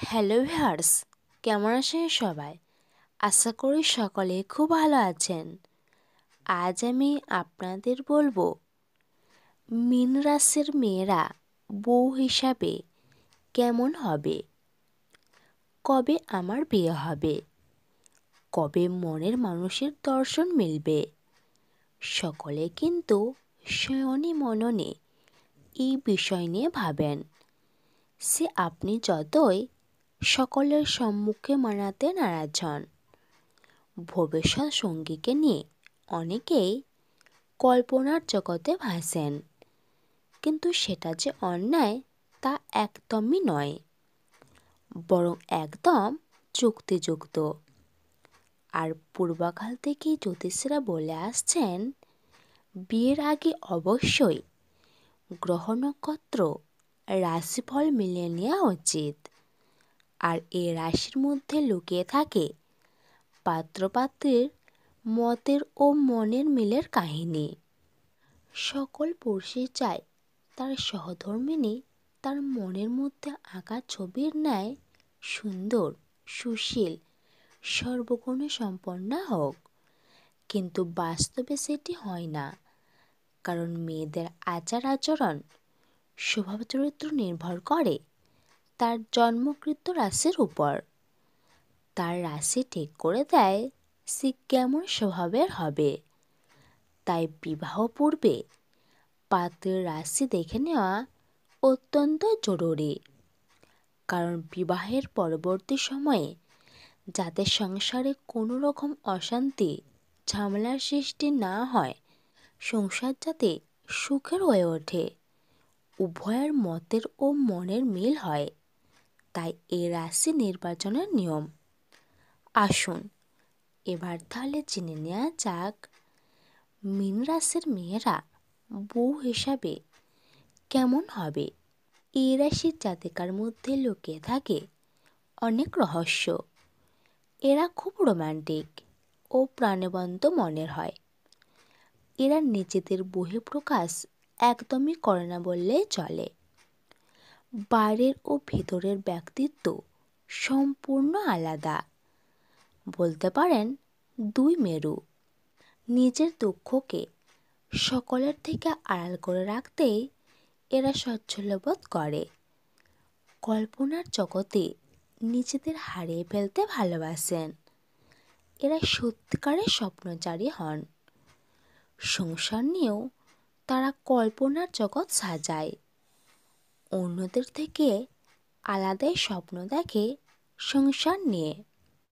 Hello viewers, কেমন আছেন সবাই? আশা করি সকলে খুব ভালো আছেন। আজ আমি আপনাদের বলবো মীন রাশির মেয়েরা বউ হিসাবে কেমন হবে, কবে আমার বিয়ে হবে, কবে মনের মানুষের দর্শন মিলবে। সকলে কিন্তু শয়নে মননে এই বিষয় নিয়ে ভাবেন। সে আপনি যতই সকলের সম্মুখে মানাতে নারাজ হন। ভবিষ্যৎ সঙ্গীকে নিয়ে অনেকেই কল্পনার জগতে ভাসেন, কিন্তু সেটা যে অন্যায় তা একদমই নয়, বরং একদম যুক্তিযুক্ত। আর পূর্বকাল থেকেই জ্যোতিষীরা বলে আসছেন, বিয়ের আগে অবশ্যই গ্রহ নক্ষত্র রাশিফল মিলিয়ে নেওয়া উচিত। আর এই রাশির মধ্যে লুকিয়ে থাকে পাত্রপাত্রীর মতের ও মনের মিলের কাহিনী। সকল পুরুষই চায় তার সহধর্মিণী তার মনের মধ্যে আঁকা ছবির ন্যায় সুন্দর, সুশীল, সর্বগুণে সম্পন্না হোক। কিন্তু বাস্তবে সেটি হয় না, কারণ মেয়েদের আচার আচরণ, স্বভাব চরিত্র নির্ভর করে তার জন্মকৃত রাশির উপর। তার রাশি ঠিক করে দেয় সে কেমন স্বভাবের হবে। তাই বিবাহ পূর্বে পাত্রের রাশি দেখে নেওয়া অত্যন্ত জরুরি, কারণ বিবাহের পরবর্তী সময়ে যাতে সংসারে কোনো রকম অশান্তি ঝামেলার সৃষ্টি না হয়, সংসার যাতে সুখের হয়ে ওঠে, উভয়ের মতের ও মনের মিল হয়, তাই এই রাশি নির্বাচনের নিয়ম। আসুন এবার তাহলে জেনে নেওয়া যাক মীন রাশির মেয়েরা বউ হিসাবে কেমন হবে। এই রাশির জাতিকার মধ্যে লুকিয়ে থাকে অনেক রহস্য। এরা খুব রোমান্টিক ও প্রাণবন্ত মনের হয়। এরা নিজেদের বহিঃপ্রকাশ একদমই করে না বললেই চলে। বাইরের ও ভেতরের ব্যক্তিত্ব সম্পূর্ণ আলাদা, বলতে পারেন দুই মেরু। নিজের দুঃখকে সকলের থেকে আড়াল করে রাখতেই এরা সচ্ছলবোধ করে। কল্পনার জগতে নিজেদের হারিয়ে ফেলতে ভালোবাসেন। এরা সত্যিকারের স্বপ্নচারী হন। সংসার নিয়েও তারা কল্পনার জগৎ সাজায়। অন্যদের থেকে আলাদাই স্বপ্ন দেখে সংসার নিয়ে।